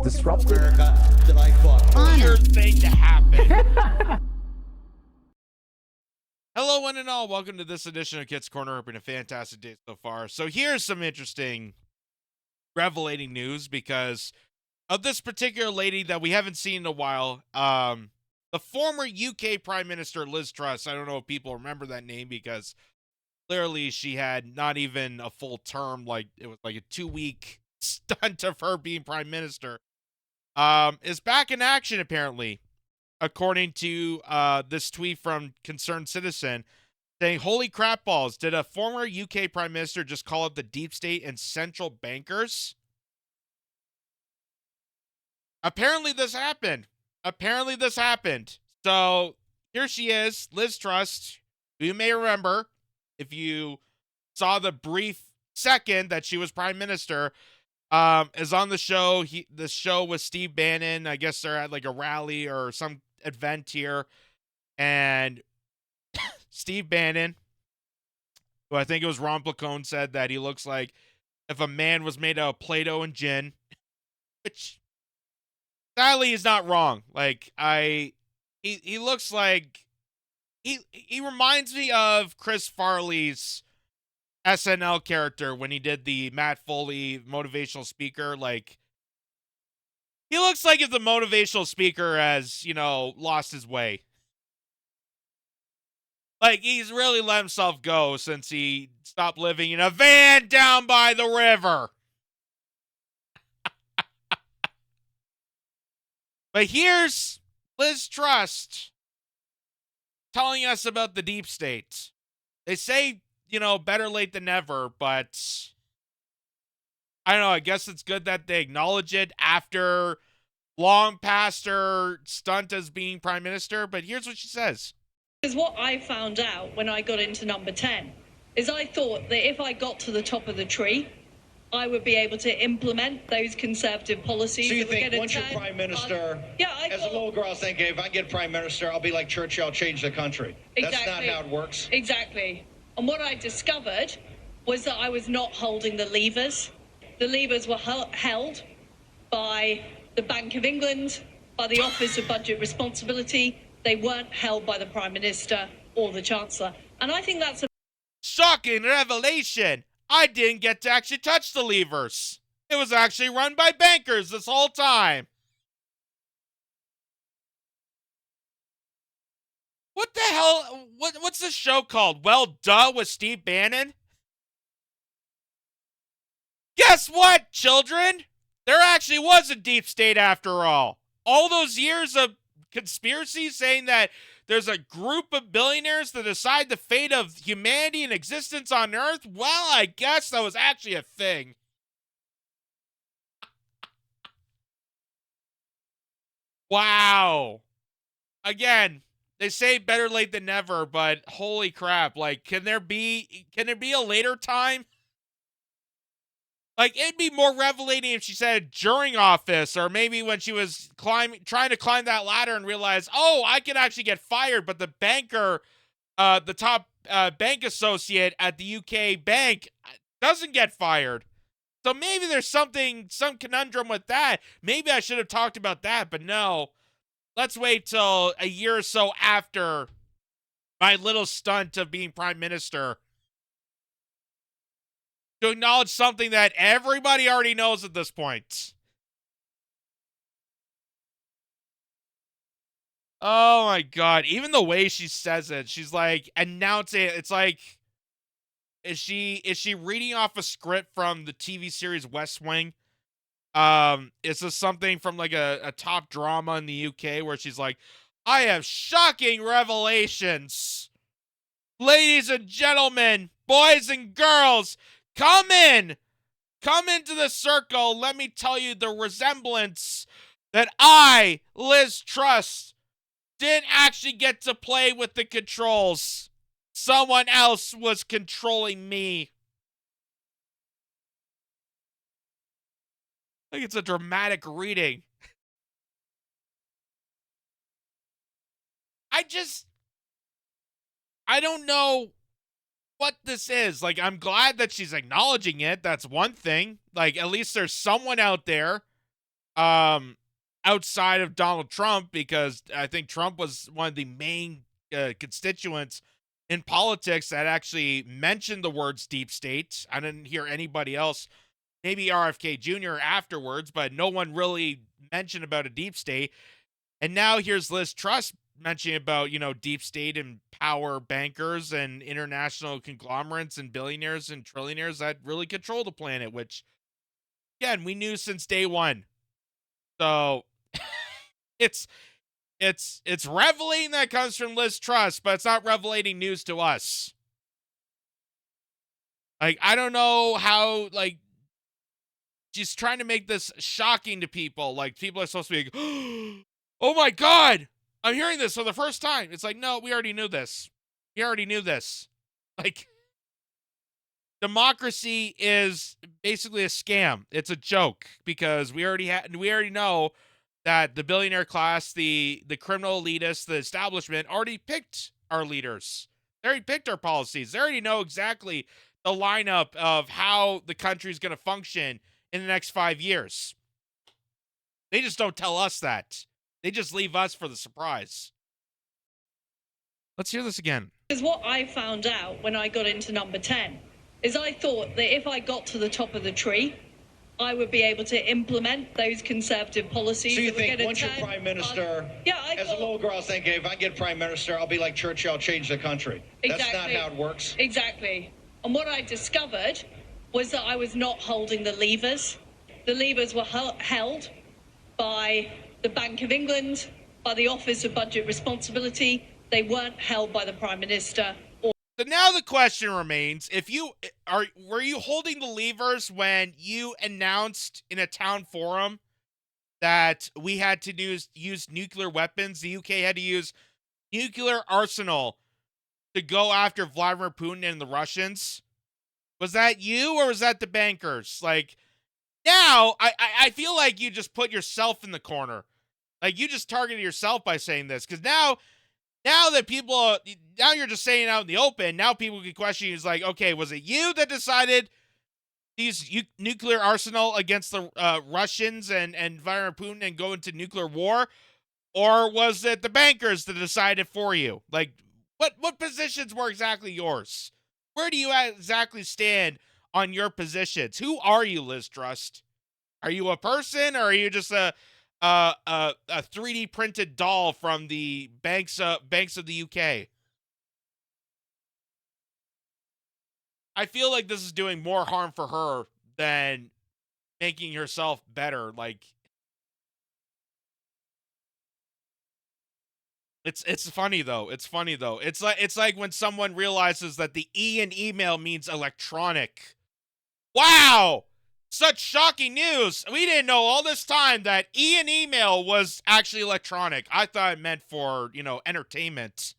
disruptive. America that I fought for. Weird thing to happen. Hello, one and all. Welcome to this edition of Kitz Corner. Hoping a fantastic day so far. So here's some interesting, revelating news because of this particular lady that we haven't seen in a while. The former UK Prime Minister Liz Truss. I don't know if people remember that name because clearly she had not even a full term. Like it was like a 2-week stunt of her being Prime Minister. Is back in action apparently. According to this tweet from Concerned Citizen, saying, "Holy crap balls, did a former UK Prime Minister just call up the deep state and central bankers?" Apparently this happened. So here she is, Liz Truss, who you may remember if you saw the brief second that she was Prime Minister, is on the show. The show with Steve Bannon. I guess they're at like a rally or some event here, and Steve Bannon, who I think it was Ron Placone, said that he looks like if a man was made out of Play-Doh and gin, which sadly is not wrong. Like he looks like he reminds me of Chris Farley's SNL character when he did the Matt Foley motivational speaker. Like, he looks like if the motivational speaker has, lost his way. Like, he's really let himself go since he stopped living in a van down by the river. But here's Liz Truss telling us about the deep state. They say, better late than never, but I don't know. I guess it's good that they acknowledge it after long past her stunt as being Prime Minister. But here's what she says. Because what I found out when I got into number 10 is I thought that if I got to the top of the tree, I would be able to implement those conservative policies. So you think once you're Prime Minister, as a little girl, I was thinking, if I get Prime Minister, I'll be like Churchill, change the country. Exactly. That's not how it works. Exactly. And what I discovered was that I was not holding the levers. The levers were held by the Bank of England, by the Office of Budget Responsibility. They weren't held by the Prime Minister or the Chancellor. And I think that's a shocking revelation. I didn't get to actually touch the levers. It was actually run by bankers this whole time. What the hell? What's this show called? Well, duh, with Steve Bannon? Guess what, children? There actually was a deep state after all. All those years of conspiracy saying that there's a group of billionaires that decide the fate of humanity and existence on Earth. Well, I guess that was actually a thing. Wow. Again, they say better late than never, but holy crap. Like, can there be a later time? Like, it'd be more revelating if she said during office, or maybe when she was trying to climb that ladder and realize, oh, I can actually get fired, but the banker, the top bank associate at the UK bank doesn't get fired. So maybe there's some conundrum with that. Maybe I should have talked about that, but no. Let's wait till a year or so after my little stunt of being Prime Minister to acknowledge something that everybody already knows at this point. Oh my God. Even the way she says it, she's like announcing it. It's like, is she reading off a script from the TV series West Wing? Is this something from like a top drama in the UK where she's like, I have shocking revelations. Ladies and gentlemen, boys and girls, come into the circle. Let me tell you the resemblance that I, Liz Truss, didn't actually get to play with the controls. Someone else was controlling me. I think it's a dramatic reading. I don't know what this is. Like, I'm glad that she's acknowledging it. That's one thing. Like, at least there's someone out there outside of Donald Trump, because I think Trump was one of the main constituents in politics that actually mentioned the words deep state. I didn't hear anybody else, maybe RFK Jr. afterwards, but no one really mentioned about a deep state. And now here's Liz Truss mentioning about, deep state and power bankers and international conglomerates and billionaires and trillionaires that really control the planet, which, again, we knew since day one. So it's reveling that comes from Liz Truss, but it's not revelating news to us. Like, I don't know how, like, she's trying to make this shocking to people. Like, people are supposed to be like, oh my God, I'm hearing this for the first time. It's like, no, we already knew this. We already knew this. Like, democracy is basically a scam. It's a joke, because we already know that the billionaire class, the criminal elitists, the establishment already picked our leaders. They already picked our policies. They already know exactly the lineup of how the country is going to function in the next 5 years. They just don't tell us that. They just leave us for the surprise. Let's hear this again. Because what I found out when I got into number 10 is I thought that if I got to the top of the tree, I would be able to implement those conservative policies. So you think once you're prime minister, as a little girl, I was thinking, if I get prime minister, I'll be like Churchill, I'll change the country. Exactly. That's not how it works. Exactly. And what I discovered was that I was not holding the levers. The levers were held by the Bank of England, by the Office of Budget Responsibility. They weren't held by the Prime Minister. So now the question remains, were you holding the levers when you announced in a town forum that we had to use nuclear weapons? The UK had to use nuclear arsenal to go after Vladimir Putin and the Russians? Was that you, or was that the bankers? Like, now, I feel like you just put yourself in the corner. Like, you just targeted yourself by saying this. Because now that now you're just saying it out in the open, now people can question you. It's like, okay, was it you that decided to use nuclear arsenal against the Russians and Vladimir Putin and go into nuclear war? Or was it the bankers that decided for you? Like, what positions were exactly yours? Where do you exactly stand on your positions? Who are you, Liz Truss? Are you a person, or are you just a 3D printed doll from the banks of the UK? I feel like this is doing more harm for her than making herself better. Like, it's funny though. It's funny though. It's like when someone realizes that the E in email means electronic. Wow! Such shocking news. We didn't know all this time that E in email was actually electronic. I thought it meant for, entertainment.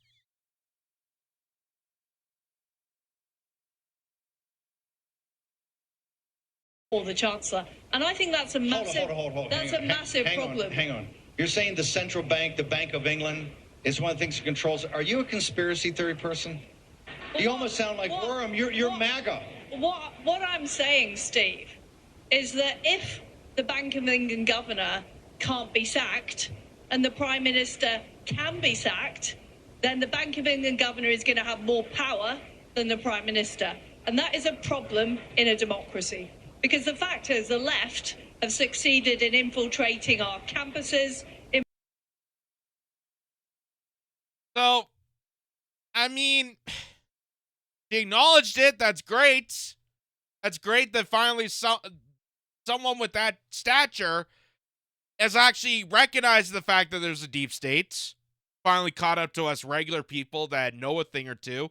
Or the Chancellor. And I think that's a massive, hold. That's a massive problem. Hang on. You're saying the central bank, the Bank of England, is one of the things that controls it. Are you a conspiracy theory person? You almost sound like Worm. You're MAGA. What I'm saying, Steve, is that if the Bank of England governor can't be sacked and the Prime Minister can be sacked, then the Bank of England governor is going to have more power than the Prime Minister. And that is a problem in a democracy. Because the fact is, the left have succeeded in infiltrating our campuses. So, I mean, she acknowledged it. That's great. That's great that finally someone with that stature has actually recognized the fact that there's a deep state. Finally caught up to us regular people that know a thing or two.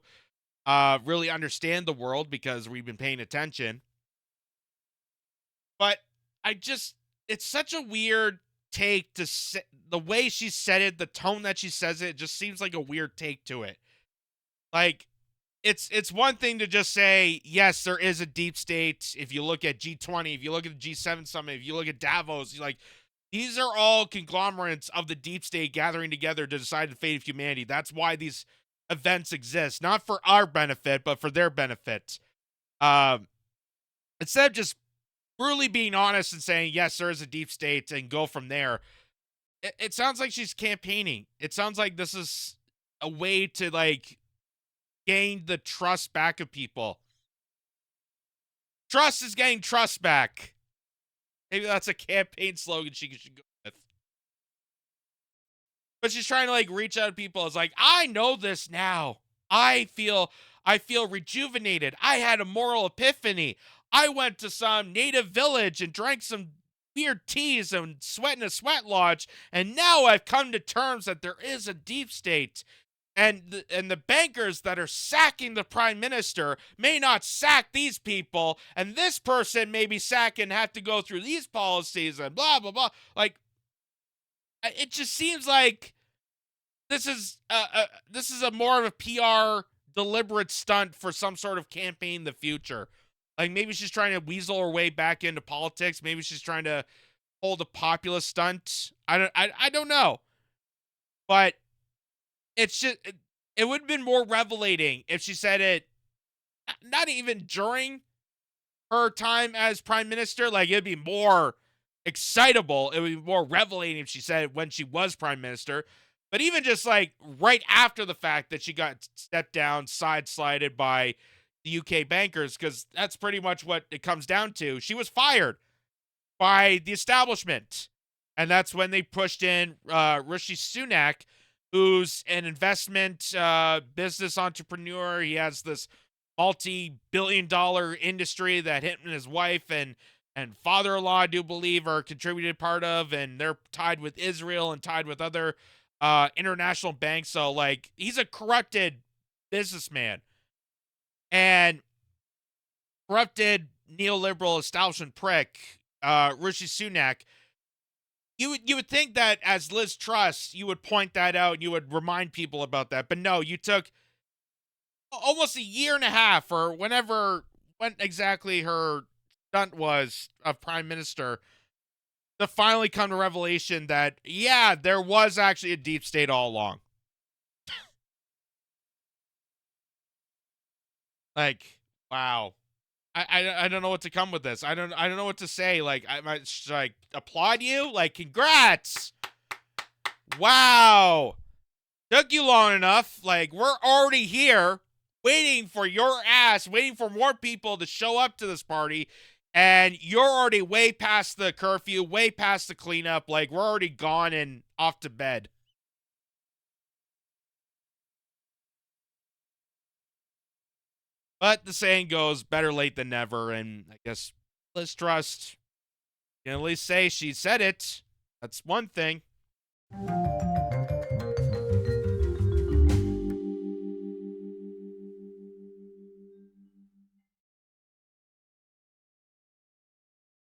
Really understand the world because we've been paying attention. But it's such a weird take to the way she said it, the tone that she says it just seems like a weird take to it. Like, it's one thing to just say, yes, there is a deep state. If you look at G20, if you look at the G7 summit, if you look at Davos, like, these are all conglomerates of the deep state gathering together to decide the fate of humanity. That's why these events exist, not for our benefit, but for their benefit. Instead of just brutally being honest and saying, yes, there is a deep state and go from there. It sounds like she's campaigning. It sounds like this is a way to like gain the trust back of people. Trust is getting trust back. Maybe that's a campaign slogan she should go with. But she's trying to like reach out to people. It's like, I know this now. I feel rejuvenated. I had a moral epiphany. I went to some native village and drank some weird teas and sweat in a sweat lodge, and now I've come to terms that there is a deep state. And the bankers that are sacking the prime minister may not sack these people, and this person may be sacked and have to go through these policies and blah, blah, blah. Like, it just seems like this is a more of a PR deliberate stunt for some sort of campaign in the future. Like, maybe she's trying to weasel her way back into politics. Maybe she's trying to hold a populist stunt. I don't know. But it's just, it would have been more revelating if she said it not even during her time as prime minister. Like, it'd be more excitable. It would be more revelating if she said it when she was prime minister. But even just like right after the fact that she got stepped down, side-slided by the UK bankers, because that's pretty much what it comes down to. She was fired by the establishment. And that's when they pushed in Rishi Sunak, who's an investment business entrepreneur. He has this multi-billion-dollar industry that him and his wife and father-in-law, I do believe, are contributed part of, and they're tied with Israel and tied with other international banks. So, like, he's a corrupted businessman. And corrupted neoliberal establishment prick, Rishi Sunak, you would think that as Liz Truss, you would point that out and you would remind people about that. But no, you took almost a year and a half, or when exactly her stunt was of prime minister, to finally come to revelation that, yeah, there was actually a deep state all along. Like, wow. I don't know what to come with this. I don't know what to say. Like, should I applaud you? Like, congrats. Wow. Took you long enough. Like, we're already here waiting for your ass, waiting for more people to show up to this party, and you're already way past the curfew, way past the cleanup. Like, we're already gone and off to bed. But the saying goes, better late than never, and I guess Liz Truss can at least say she said it. That's one thing.